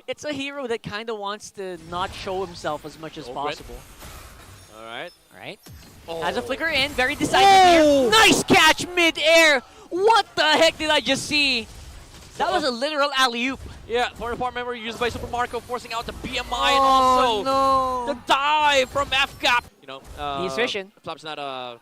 it's a hero that kind of wants to not show himself as much as possible. All right. Has a flicker in, very decisive here. Nice catch mid-air. What the heck did I just see? That was a literal alley-oop. Yeah, for the part member used by Super Marco, forcing out the BMI and also no. the dive from Fcap. You know, He's fishing. Flop's not a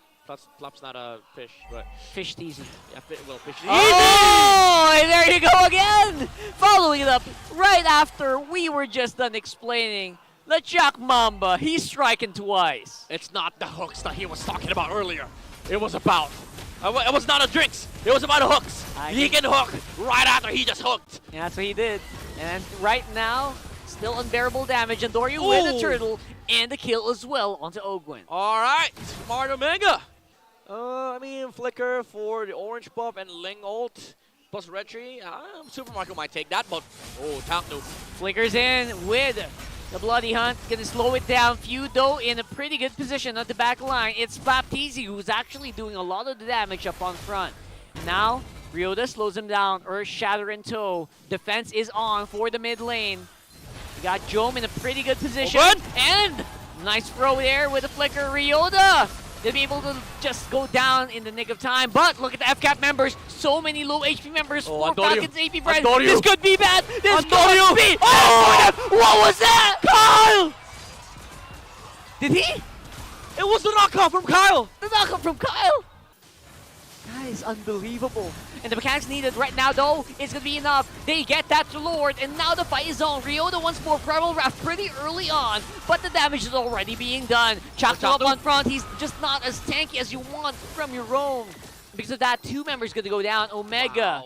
fish, but Fish teasing. yeah, fish. Oh, and there you go again. Following it up right after we were just done explaining. The Jack Mamba, he's striking twice. It's not the hooks that he was talking about earlier. It was about. It was not a drinks. It was about the hooks. He can hook right after he just hooked. Yeah, that's what he did. And right now, still unbearable damage. And Doryu with a turtle and the kill as well onto Ogwin. All right, Smart Omega. I mean, Flicker for the orange buff and Ling ult plus red tree. Super Marco might take that, but Tanknu. Flickers in with the Bloody Hunt. Gonna slow it down. Feudo in a pretty good position on the back line. It's Baptiste who's actually doing a lot of the damage up on front. Now, Ryoda slows him down. Earth Shatter in tow. Defense is on for the mid lane. We got Jome in a pretty good position. And nice throw there with the flicker. Ryoda they'll be able to just go down in the nick of time. But look at the Fcap members. So many low HP members for Falcons AP BREN. This could be bad. This could be. What was that? Kyle! Did he? It was the knockoff from Kyle. The knockoff from Kyle. That is unbelievable. And the mechanics needed right now, though, is going to be enough. They get that to Lord, and now the fight is on. Ryoda once more, Primal Wrath pretty early on, but the damage is already being done. Chakto up on front, he's just not as tanky as you want from your own. Because of that, two members going to go down. Omega,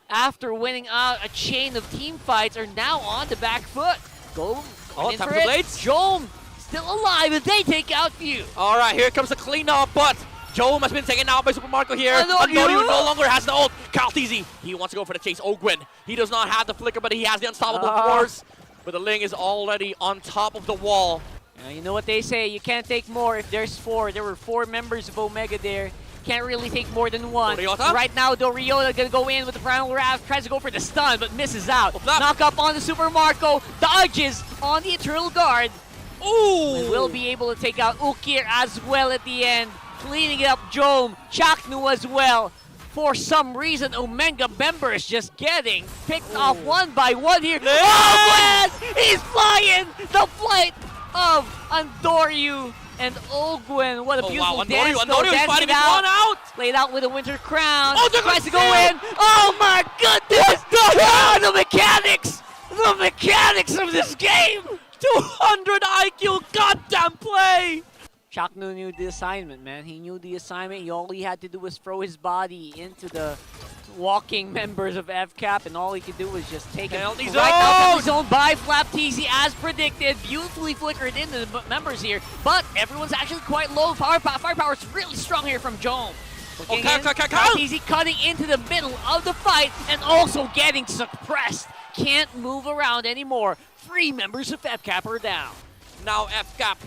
after winning out a chain of team fights, are now on the back foot. Go in for it. Jome still alive, and they take out Few. All right, here comes the cleanup, but Jome has been taken out by Super Marco here. Antonio no longer has the ult. Kaltizi, he wants to go for the chase. Ogwin, he does not have the flicker, but he has the unstoppable force. But the Ling is already on top of the wall. You know what they say, you can't take more if there's four. There were 4 members of Omega there. Can't really take more than one. Right now, Doriola gonna go in with the Primal Wrath, tries to go for the stun, but misses out. Knock up on the Super Marco, dodges on the Eternal Guard. Ooh! And will be able to take out Ukir as well at the end. Cleaning it up, Jome, Chaknu as well. For some reason, Omega members just getting picked off one by one here. Oh, Gwen! He's flying! The flight of Andoryu and Ogwin. What a beautiful dance. Andoryu fighting his one out! Played out with a Winter Crown. Tries to go in. Oh my goodness! The mechanics! The mechanics of this game! 200 IQ goddamn play! Chaknu knew the assignment, man. He knew the assignment. All he had to do was throw his body into the walking members of Fcap, and all he could do was just take him right out of the zone by Flapteezy, as predicted. Beautifully flickered into the members here, but everyone's actually quite low. Firepower is really strong here from Jome. Flapteezy cutting into the middle of the fight and also getting suppressed. Can't move around anymore. 3 members of Fcap are down. Now Fcap,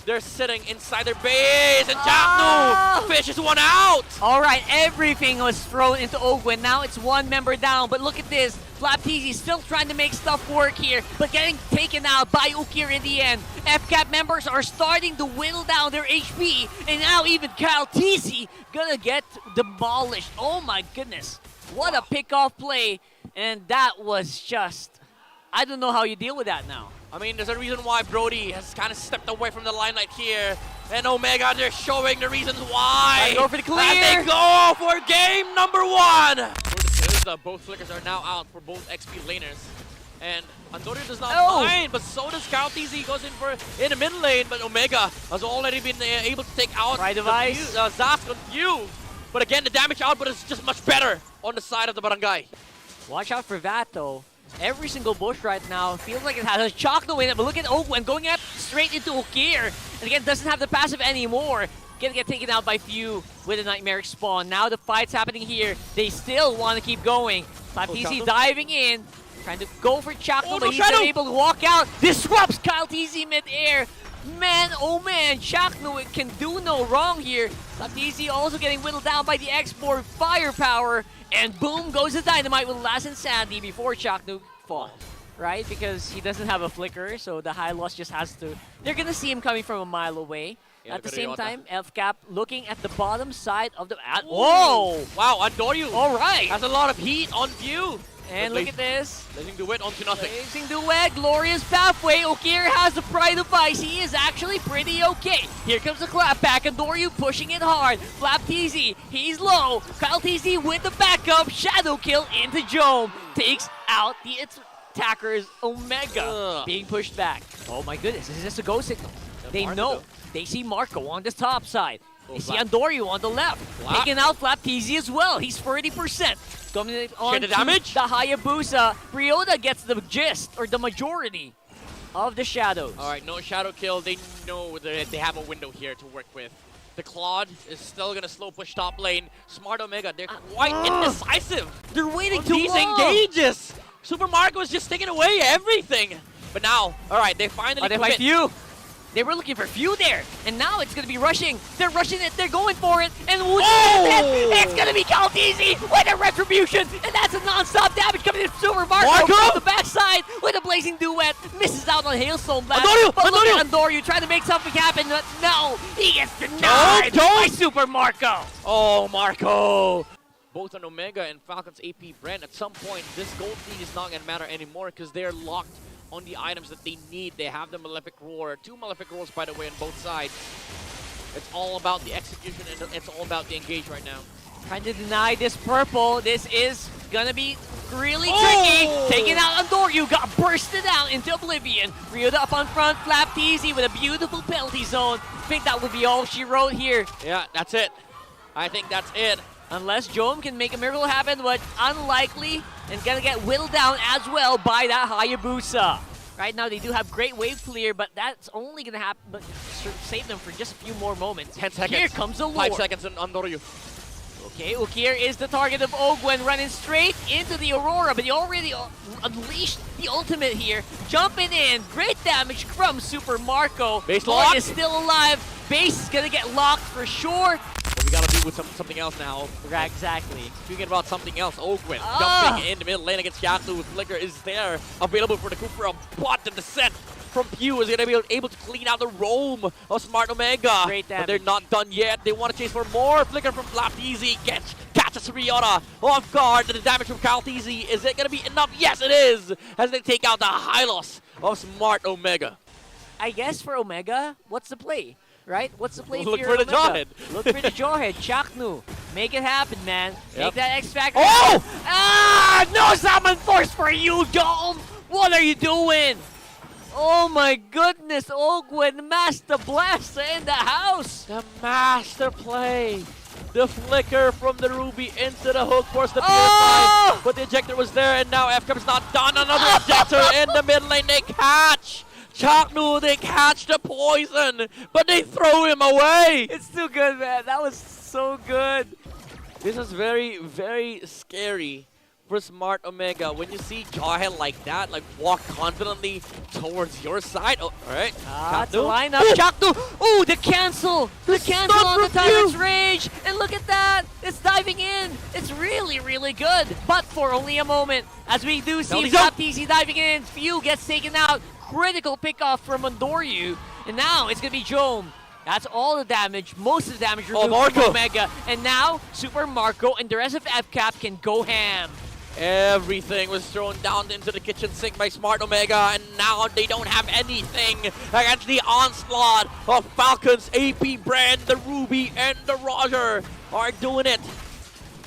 they're sitting inside their base, and Chaknu fishes one out! Alright, everything was thrown into Ogwin. Now it's 1 member down, but look at this. Flapteezy still trying to make stuff work here, but getting taken out by Ukir in the end. Fcap members are starting to whittle down their HP, and now even Kaltizi gonna get demolished. Oh my goodness. What a pick-off play, and that was just... I don't know how you deal with that now. I mean, there's a reason why Brody has kind of stepped away from the limelight here. And Omega, they're showing the reasons why. Go for the clear. And they go for game number 1. Both flickers are now out for both XP laners. And Andoryu does not mind, but so does Kaltizi. He goes in the mid lane, but Omega has already been able to take out Zask on Few. But again, the damage output is just much better on the side of the barangay. Watch out for that, though. Every single bush right now feels like it has a Chaknu in it, but look at Ogwin going up straight into Ukir. And again, doesn't have the passive anymore. Gonna get taken out by Few with a Nightmaric Spawn. Now the fight's happening here. They still want to keep going. Flapteezy diving in, trying to go for Chaknu, but he's not able to walk out. Disrupts Kaltizi mid-air. Man, oh man, Chaknu can do no wrong here. Flapteezy also getting whittled down by the export firepower. And boom goes the dynamite with Last Insanity before Chaknu fall, right? Because he doesn't have a flicker, so the high loss just has to... They're gonna see him coming from a mile away. Yeah, at the pero same Yota. time, Fcap looking at the bottom side of the... Whoa! Wow, Andoryu All right! has a lot of heat on view. And But look at this. Letting the win onto nothing. Blazing duet, glorious pathway. Okir has the pride of ice. He is actually pretty okay. Here comes the clap back, and Doryu pushing it hard. Flap TZ, he's low. Kyle TZ with the backup. Shadow kill into Jome. Takes out the attackers. Omega being pushed back. Oh my goodness, is this a go signal? They Marco, know. though. They see Marco on the top side. They see Flap. Andoryu on the left. Flap. Taking out Flap TZ as well. He's 40%. Coming on the damage? the Hayabusa. Ryoda gets the gist, or the majority, of the shadows. All right, no shadow kill. They know that they have a window here to work with. The Claude is still going to slow push top lane. Smart Omega, they're quite indecisive. They're waiting On too these long. engages. Super Marco is just taking away everything. But now, all right, they finally They commit. fight Few. They were looking for Few there, and now it's gonna be rushing. They're rushing it. They're going for it, and who's it's gonna be Caldeezy with a retribution, and that's a non-stop damage coming in from Super Marco from the backside with a blazing duet. Misses out on Hailstone Blast. But look at Andoryu trying to make something happen, but no, he gets denied by Super Marco. Oh, Marco! Both on Omega and Falcons AP BREN, at some point, this gold lead is not going to matter anymore because they're locked on the items that they need. They have the Malefic Roar. 2 Malefic Roars, by the way, on both sides. It's all about the execution and it's all about the engage right now. Trying to deny this purple. This is gonna be really tricky. Taking out Andoryu, got bursted out into oblivion. Ryoda up on front, Flap TZ with a beautiful penalty zone. I think that would be all she wrote here. Yeah, that's it. I think that's it. Unless Jome can make a miracle happen, but unlikely, and gonna get whittled down as well by that Hayabusa. Right now they do have great wave clear, but that's only gonna happen, but save them for just a few more moments. 10 seconds. Here comes the lure. 5 seconds on Andoryu. Okay, Ukir is the target of Ogwen, running straight into the Aurora, but he already unleashed the ultimate here. Jumping in, great damage from Super Marco. Base Lord lock. is still alive. Base is gonna get locked for sure. But we gotta be with something else now. Right, exactly. Speaking about something else, Ogwen dumping in the middle lane against Yaku. Flicker is there, available for the Cooper, but the descent from Pew is gonna be able to clean out the roam of Smart Omega. Great damage. But they're not done yet. They want to chase for more. Flicker from Flap TZ catches Ryoda off guard. The damage from Cal TZ, is it gonna be enough? Yes, it is. As they take out the high loss of Smart Omega. I guess for Omega, what's the play? Right? What's the play Look for for the Omega? jawhead. Look for the jawhead. Chaknu. Make it happen, man. Yep. Make that X Factor. Oh! Ah! No summon force for you, Dome! What are you doing? Oh my goodness, Ogwen Master Blaster in the house! The master play. The flicker from the Ruby into the hook force the Oh! Purify. But the ejector was there, and now Fcap's not done. Another ejector in the mid lane. They catch Chaknu. They catch the poison, but they throw him away. It's too good, man. That was so good. This is very, very scary for Smart Omega. When you see Jawhead like that, like walk confidently towards your side. Oh, all right. That's the Chaknu. lineup. Chaknu! Oh, the cancel! The cancel stun on the from Tyrant's Pew. Rage! And look at that! It's diving in! It's really, really good! But for only a moment, as we do see Penalty Flap TZ diving in, Few gets taken out. Critical pickoff from Andoryu. And now it's gonna be Jome. That's all the damage, most of the damage removed from Marco. Omega. And now, Super Marco and the rest of Fcap can go ham. Everything was thrown down into the kitchen sink by Smart Omega, and now they don't have anything against the onslaught of Falcons, AP BREN, the Ruby, and the Roger are doing it.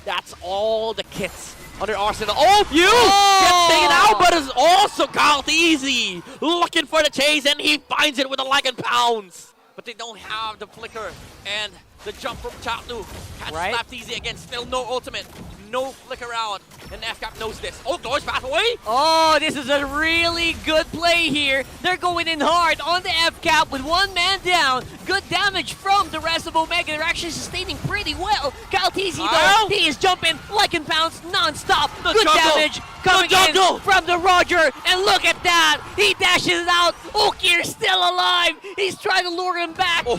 That's all the kits on their arsenal. Oh, Pew gets taken out, but it's also Kyle Easy looking for the chase, and he finds it with a leg and pounds. But they don't have the flicker and the jump from Chaknu. Can't Right. slap easy again. Still no ultimate. No flicker out. And Fcap knows this. Oh, Doors path away. Oh, this is a really good play here. They're going in hard on the Fcap with one man down. Good damage from the rest of Omega. They're actually sustaining pretty well. Kyle TZ though, he is jumping like and pounds non-stop. The Good jungle. damage coming The jungle. in from the Roger. And look at that. He dashes out. Okir's still alive. He's trying to lure him back. Oh.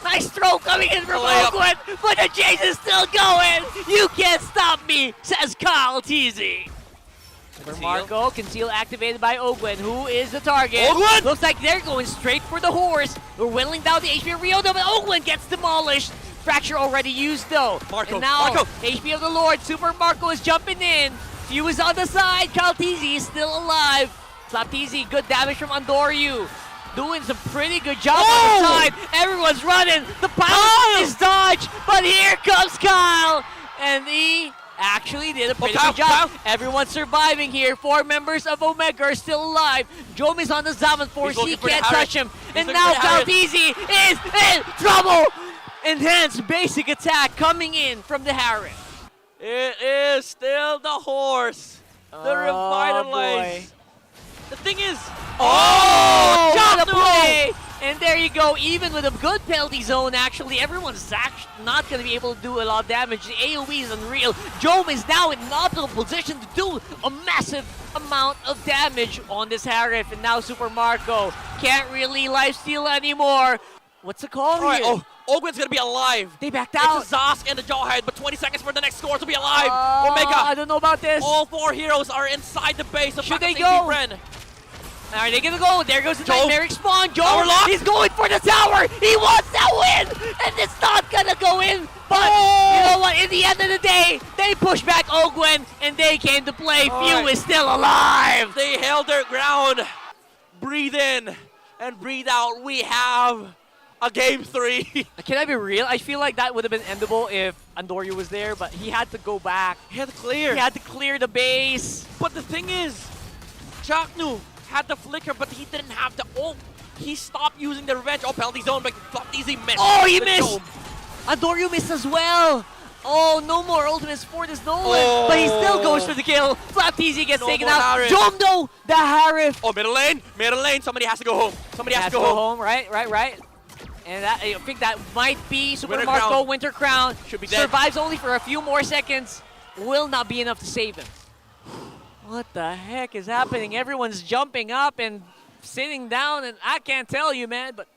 Nice throw coming in from Layup. Ogwen, but the chase is still going. You can't stop me, says Kyle TZ. Marco, conceal activated by Ogwen. Who is the target? Ogwen! Looks like they're going straight for the horse. They're whittling down the HP of Rio, but Ogwen gets demolished. Fracture already used though. Marco, and now, Marco. HP of the Lord, Super Marco is jumping in. Few is on the side. Kaltizi is still alive. Flaptizi, good damage from Andoryu. Doing some pretty good job on the side. Everyone's running. The pilot is dodged, but here comes Kyle. And he actually did a pretty good job. Everyone's surviving here. 4 members of Omega are still alive. Jom is on the Zaman Force. He can't touch him. And now Kaltizi is in trouble. Enhanced basic attack coming in from the Harris. It is still the horse. The revitalized. The thing is, Got a play! And there you go, even with a good penalty zone, actually, everyone's not going to be able to do a lot of damage. The AoE is unreal. Jom is now in an optimal position to do a massive amount of damage on this Harif. And now Super Marco can't really lifesteal anymore. What's the call here? Oh, Ogwen's going to be alive. They backed out. It's a Zosk and the Jawhead, but 20 seconds for the next score to be alive. Omega. I don't know about this. All 4 heroes are inside the base of Should they FALCONS go? BREN. Are they gonna go? There goes the Joe. Nightmaric Spawn. Joe, Tower lock. he's going for the tower. He wants that win, and it's not gonna go in. But you know what? In the end of the day, they pushed back Ogwen, and they came to play. Few is still alive. They held their ground. Breathe in and breathe out. We have a game 3. Can I be real? I feel like that would have been endable if Andoryu was there, but he had to go back. He had to clear. He had to clear the base. But the thing is, Chaknu had the flicker, but he didn't have the ult. He stopped using the revenge. Oh, penalty zone, but easy miss. Oh, he missed! Andoryu missed as well. Oh, no more ultimates for this Nolan, but he still goes for the kill. Flaptizi gets taken out. Jom though, the Harif. Oh, middle lane. Somebody has to go home. Somebody has to go home. Right. And that, I think that might be Super Winter Marco. Crown. Winter Crown Should be dead. Survives only for a few more seconds. Will not be enough to save him. What the heck is happening? Everyone's jumping up and sitting down, and I can't tell you, man, but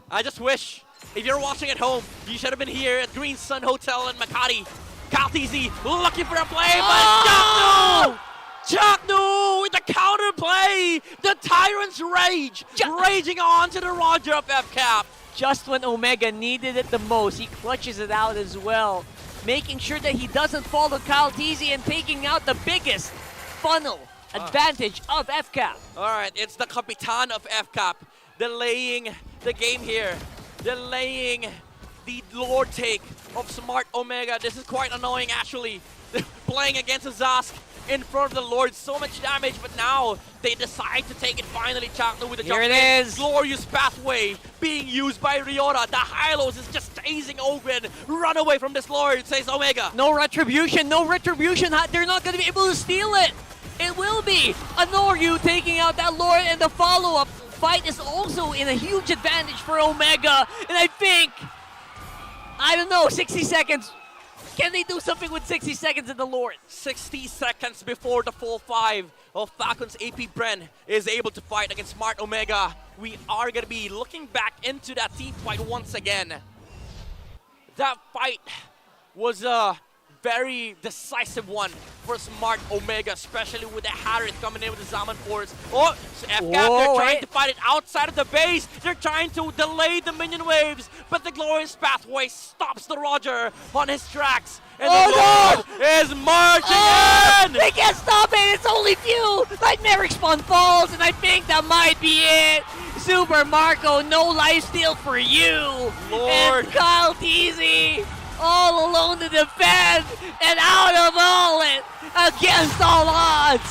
I just wish, if you're watching at home, you should have been here at Green Sun Hotel in Makati. Kaltizi looking for a play, but Chaknu with the counter play. The Tyrant's Rage raging on to the Roger of Fcap. just when Omega needed it the most, he clutches it out as well, making sure that he doesn't fall to Kaltizi and taking out the biggest funnel advantage of Fcap. All right, it's the Capitan of Fcap delaying the game here, delaying the Lord take of Smart Omega. This is quite annoying, actually. Playing against a Zosk in front of the Lord, so much damage, but now they decide to take it finally. Chaknu with the jump. Here it is. Glorious pathway being used by Ryota. The Hylos is just chasing Ogren. Run away from this Lord, says Omega. No retribution, no retribution. They're not going to be able to steal it. It will be Anoryu taking out that Lord, and the follow-up fight is also in a huge advantage for Omega. And I think, I don't know, 60 seconds. Can they do something with 60 seconds in the Lord? 60 seconds before the full 5 of FALCONS AP BREN is able to fight against Smart Omega. We are going to be looking back into that team fight once again. That fight was a very decisive one for Smart Omega, especially with the Harith coming in with the Zaman Force. Oh, so Fcap, they're trying to fight it outside of the base. They're trying to delay the minion waves, but the Glorious Pathway stops the Roger on his tracks. And the Lord is marching in! They can't stop it! It's only few! Nightmaric Spawn falls, and I think that might be it! Super Marco, no lifesteal for you! Lord! And Kaltizi, all alone to defend, and out of all it, against all odds!